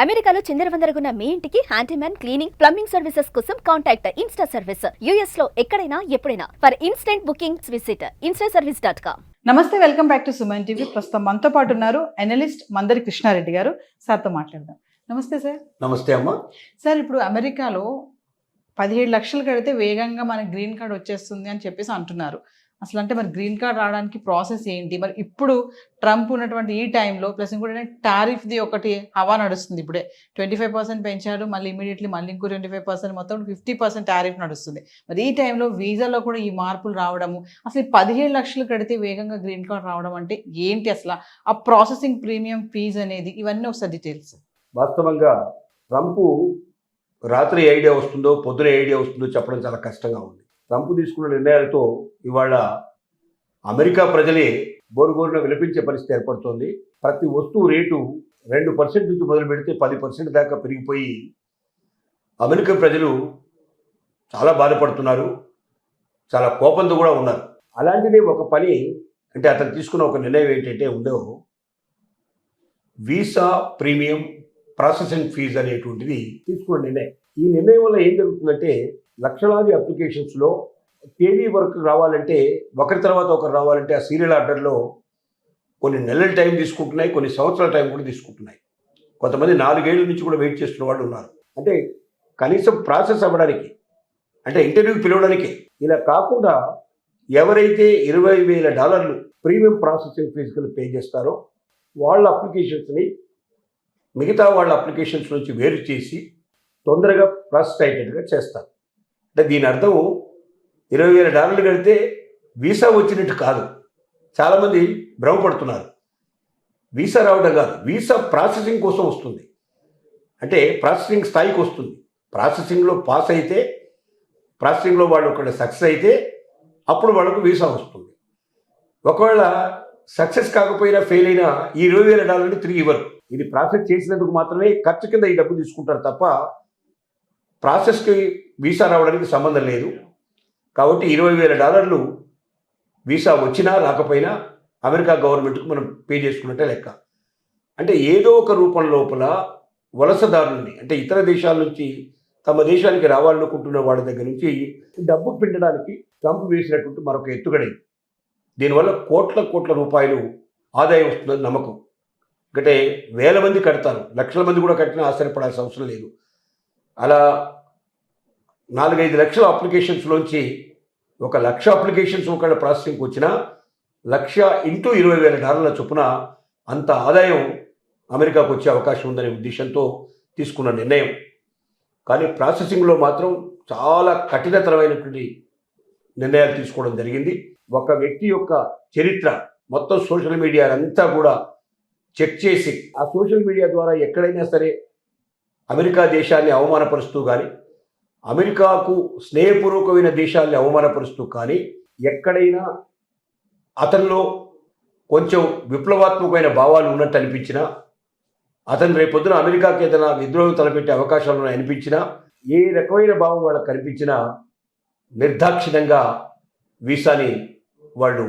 అమెరికాలో చిందరవందరగున్న మీ ఇంటికి handyman, cleaning, plumbing services కోసం కాంటాక్ట్ ఇన్స్టా సర్వీస్. యుఎస్ లో ఎక్కడైనా ఎప్పుడైనా for instant bookings visit instaservice.com. నమస్తే, welcome back to Suman TV. ప్రస్తుతం మనతో పాటు ఉన్నారు అనలిస్ట్ మందరి కృష్ణారెడ్డి గారు. సార్తో మాట్లాడదాం. నమస్తే సార్. నమస్తే అమ్మ. సార్, ఇప్పుడు అమెరికాలో 17 లక్షలు కడితే వేగంగా మన గ్రీన్ కార్డ్ వచ్చేస్తుంది అని చెప్పేసి అంటున్నారు. అసలు అంటే మరి గ్రీన్ కార్డ్ రావడానికి ప్రాసెస్ ఏంటి? మరి ఇప్పుడు ట్రంప్ ఉన్నటువంటి ఈ టైంలో ప్లస్ ఇంకోటి టారిఫ్ది ఒకటి హవా నడుస్తుంది. ఇప్పుడే 25% పెంచాడు, మళ్ళీ ఇమీడియట్లీ మళ్ళీ ఇంకో 25%, మొత్తం 50% టారిఫ్ నడుస్తుంది. మరి ఈ టైంలో వీసాలో కూడా ఈ మార్పులు రావడము, అసలు 17 లక్షలు కడితే వేగంగా గ్రీన్ కార్డ్ రావడం అంటే ఏంటి? అసలు ఆ ప్రాసెసింగ్ ప్రీమియం ఫీజు అనేది, ఇవన్నీ ఒకసారి డీటెయిల్స్. వాస్తవంగా ట్రంప్ రాత్రి ఐడియా వస్తుందో పొద్దున ఐడియా వస్తుందో చెప్పడం చాలా కష్టంగా ఉంది. ట్రంప్ తీసుకున్న నిర్ణయాలతో ఇవాళ అమెరికా ప్రజలే బోరుగోరున విలపించే పరిస్థితి ఏర్పడుతోంది. ప్రతి వస్తువు రేటు 2% నుంచి మొదలు పెడితే 10% దాకా పెరిగిపోయి అమెరికా ప్రజలు చాలా బాధపడుతున్నారు, చాలా కోపంతో కూడా ఉన్నారు. అలాంటిదే ఒక పని అంటే అతను తీసుకున్న ఒక నిర్ణయం ఏంటంటే ఉందో వీసా ప్రీమియం ప్రాసెసింగ్ ఫీజు అనేటువంటిది తీసుకున్న నిర్ణయం. ఈ నిర్ణయం వల్ల ఏం జరుగుతుందంటే లక్షలాది అప్లికేషన్స్లో తేదీ వరకు రావాలంటే ఒకరి తర్వాత ఒకరు రావాలంటే ఆ సీరియల్ ఆర్డర్లో కొన్ని నెలల టైం తీసుకుంటున్నాయి, కొన్ని సంవత్సరాల టైం కూడా తీసుకుంటున్నాయి. కొంతమంది 4 ఏళ్ళ నుంచి కూడా వెయిట్ చేస్తున్న వాళ్ళు ఉన్నారు. అంటే కనీసం ప్రాసెస్ అవ్వడానికి, అంటే ఇంటర్వ్యూకి పిలవడానికి. ఇలా కాకుండా ఎవరైతే $20,000 ప్రీమియం ప్రాసెసింగ్ ఫీజులు పే చేస్తారో వాళ్ళ అప్లికేషన్స్ని మిగతా వాళ్ళ అప్లికేషన్స్ నుంచి వేరు చేసి తొందరగా ప్రాసెస్ అయ్యేటట్టుగా చేస్తారు. అంటే దీని అర్థం $20,000 కడితే వీసా వచ్చినట్టు కాదు. చాలామంది భ్రమపడుతున్నారు. వీసా రావడం కాదు, వీసా ప్రాసెసింగ్ కోసం వస్తుంది. అంటే ప్రాసెసింగ్ స్థాయికి వస్తుంది. ప్రాసెసింగ్లో పాస్ అయితే, ప్రాసెసింగ్లో వాళ్ళు ఒకటి సక్సెస్ అయితే అప్పుడు వాళ్ళకు వీసా వస్తుంది. ఒకవేళ సక్సెస్ కాకపోయినా ఫెయిల్ అయినా ఈ $20,000 తిరిగి ఇవ్వరు. ఇది ప్రాసెస్ చేసినందుకు మాత్రమే ఖర్చు కింద ఈ డబ్బు తీసుకుంటారు తప్ప ప్రాసెస్కి వీసా రావడానికి సంబంధం లేదు. కాబట్టి $20,000 వీసా వచ్చినా రాకపోయినా అమెరికా గవర్నమెంట్కు మనం పే చేసుకున్నట్టే లెక్క. అంటే ఏదో ఒక రూపం లోపల వలసదారులని, అంటే ఇతర దేశాల నుంచి తమ దేశానికి రావాలనుకుంటున్న వాళ్ళ దగ్గర నుంచి డబ్బు పిండడానికి ట్రంప్ వేసినటువంటి మరొక ఎత్తుగడైంది. దీనివల్ల కోట్ల రూపాయలు ఆదాయం వస్తుందని నమ్మకం. అంటే వేల మంది కడతారు, లక్షల మంది కూడా కట్టినా ఆశ్చర్యపడాల్సిన అవసరం లేదు. అలా 4-5 లక్షల అప్లికేషన్స్లోంచి 1,00,000 అప్లికేషన్స్ ఒకవేళ ప్రాసెసింగ్కి వచ్చినా 1,00,000 ఇంటూ $20,000 చొప్పున అంత ఆదాయం అమెరికాకు వచ్చే అవకాశం ఉందనే ఉద్దేశంతో తీసుకున్న నిర్ణయం. కానీ ప్రాసెసింగ్లో మాత్రం చాలా కఠినతరమైనటువంటి నిర్ణయాలు తీసుకోవడం జరిగింది. ఒక వ్యక్తి యొక్క చరిత్ర మొత్తం సోషల్ మీడియా అంతా కూడా చెక్ చేసి ఆ సోషల్ మీడియా ద్వారా ఎక్కడైనా సరే అమెరికా దేశాన్ని అవమానపరుస్తూ కానీ, అమెరికాకు స్నేహపూర్వకమైన దేశాన్ని అవమానపరుస్తూ కానీ, ఎక్కడైనా అతనిలో కొంచెం విప్లవాత్మకమైన భావాలు ఉన్నట్టు అనిపించినా, అతను రేపొద్దున అమెరికాకి ఏదైనా విద్రోహం తలపెట్టే అవకాశాలను అనిపించినా, ఏ రకమైన భావం వాళ్ళకి కనిపించినా నిర్దాక్షిణ్యంగా వీసాని వాళ్ళు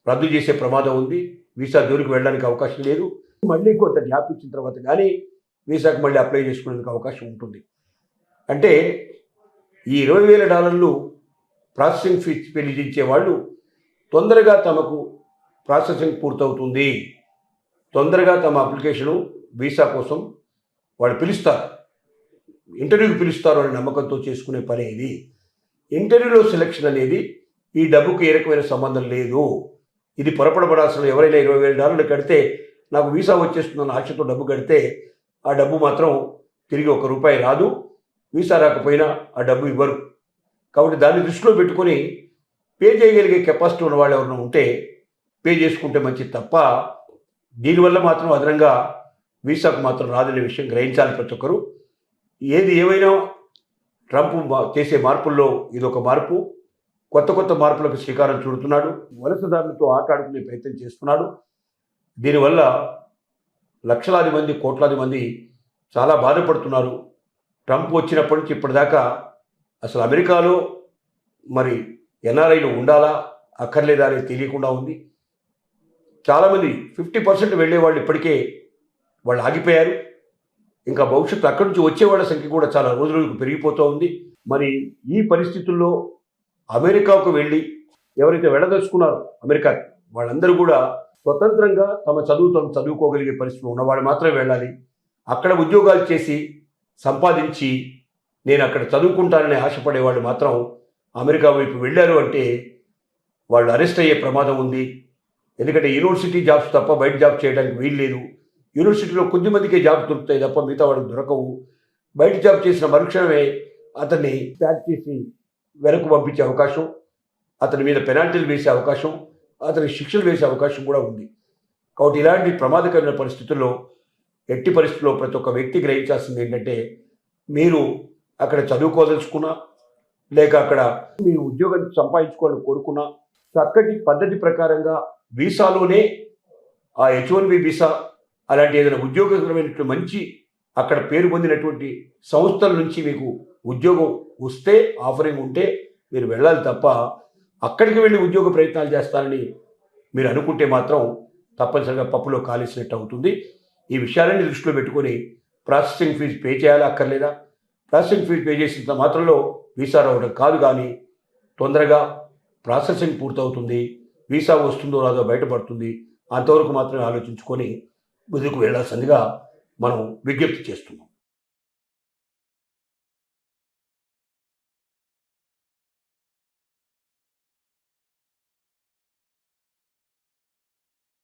రద్దు చేసే ప్రమాదం ఉంది. వీసా జోలికి వెళ్ళడానికి అవకాశం లేదు. మళ్ళీ కొంత గ్యాప్ ఇచ్చిన తర్వాత కానీ వీసాకు మళ్ళీ అప్లై చేసుకునేందుకు అవకాశం ఉంటుంది. అంటే ఈ $20,000 ప్రాసెసింగ్ ఫీజు చెల్లించే వాళ్ళు తొందరగా తమకు ప్రాసెసింగ్ పూర్తవుతుంది, తొందరగా తమ అప్లికేషను వీసా కోసం వాళ్ళు పిలుస్తారు, ఇంటర్వ్యూకి పిలుస్తారు అనే నమ్మకంతో చేసుకునే పని ఇది. ఇంటర్వ్యూలో సెలక్షన్ అనేది ఈ డబ్బుకు ఏ రకమైన సంబంధం లేదు. ఇది పొరపడబడాల్సిన, ఎవరైనా $20,000 కడితే నాకు వీసా వచ్చేస్తుందన్న ఆశతో డబ్బు కడితే ఆ డబ్బు మాత్రం తిరిగి ₹1 రాదు. వీసా రాకపోయినా ఆ డబ్బు ఇవ్వరు. కాబట్టి దాన్ని దృష్టిలో పెట్టుకొని పే చేయగలిగే కెపాసిటీ ఉన్న వాళ్ళు ఎవరైనా ఉంటే పే చేసుకుంటే మంచిది తప్ప దీనివల్ల మాత్రం అదనంగా వీసాకు మాత్రం రాదనే విషయం గ్రహించాలి ప్రతి ఒక్కరు. ఏది ఏమైనా ట్రంప్ చేసే మార్పుల్లో ఇదొక మార్పు. కొత్త మార్పులకు శ్రీకారం చుడుతున్నాడు. వలసదారులతో ఆటాడుకునే ప్రయత్నం చేస్తున్నాడు. దీనివల్ల లక్షలాది మంది, కోట్లాది మంది చాలా బాధపడుతున్నారు. ట్రంప్ వచ్చినప్పటి నుంచి ఇప్పటిదాకా అసలు అమెరికాలో మరి ఎన్ఆర్ఐలు ఉండాలా అక్కర్లేదా అనేది తెలియకుండా ఉంది. చాలామంది 50% వెళ్ళే వాళ్ళు ఇప్పటికే వాళ్ళు ఆగిపోయారు. ఇంకా భవిష్యత్తు అక్కడి నుంచి వచ్చేవాళ్ళ సంఖ్య కూడా చాలా రోజులకు పెరిగిపోతూ ఉంది. మరి ఈ పరిస్థితుల్లో అమెరికాకు వెళ్ళి ఎవరైతే వెళ్ళదలుచుకున్నారో అమెరికాకి, వాళ్ళందరూ కూడా స్వతంత్రంగా తమ చదువుకోగలిగే పరిస్థితులు ఉన్నవాడు మాత్రమే వెళ్ళాలి. అక్కడ ఉద్యోగాలు చేసి సంపాదించి నేను అక్కడ చదువుకుంటానని ఆశపడేవాళ్ళు మాత్రం అమెరికా వైపు వెళ్ళారు అంటే వాళ్ళు అరెస్ట్ అయ్యే ప్రమాదం ఉంది. ఎందుకంటే యూనివర్సిటీ జాబ్స్ తప్ప బయట జాబ్ చేయడానికి వీలు లేదు. యూనివర్సిటీలో కొద్దిమందికే జాబ్ దొరుకుతాయి తప్ప మిగతా వాళ్ళకి దొరకవు. బయట జాబ్ చేసిన మరుక్షణమే అతన్ని ప్యాక్ చేసి వెనక్కు పంపించే అవకాశం, అతని మీద పెనాల్టీలు వేసే అవకాశం, అతని శిక్షలు వేసే అవకాశం కూడా ఉంది. కాబట్టి ఇలాంటి ప్రమాదకరమైన పరిస్థితుల్లో ఎట్టి పరిస్థితుల్లో ప్రతి ఒక్క వ్యక్తి గ్రహించాల్సింది ఏంటంటే, మీరు అక్కడ చదువుకోదలుచుకున్నా లేక అక్కడ మీ ఉద్యోగం సంపాదించుకోవాలని కోరుకున్నా చక్కటి పద్ధతి ప్రకారంగా వీసాలోనే ఆ H1B వీసా అలాంటి ఏదైనా ఉద్యోగకరమైనటువంటి మంచి అక్కడ పేరు పొందినటువంటి సంస్థల నుంచి మీకు ఉద్యోగం వస్తే, ఆఫరింగ్ ఉంటే మీరు వెళ్ళాలి తప్ప అక్కడికి వెళ్ళి ఉద్యోగ ప్రయత్నాలు చేస్తానని మీరు అనుకుంటే మాత్రం తప్పనిసరిగా పప్పులో కాలేసినట్టు అవుతుంది. ఈ విషయాలన్నీ దృష్టిలో పెట్టుకొని ప్రాసెసింగ్ ఫీజు పే చేయాలా అక్కర్లేదా, ప్రాసెసింగ్ ఫీజు పే చేసినంత మాత్రంలో వీసా రావడం కాదు, కానీ తొందరగా ప్రాసెసింగ్ పూర్తవుతుంది, వీసా వస్తుందో రాదో బయటపడుతుంది. అంతవరకు మాత్రమే ఆలోచించుకొని ముందుకు వెళ్ళాల్సిందిగా మనం విజ్ఞప్తి చేస్తున్నాం.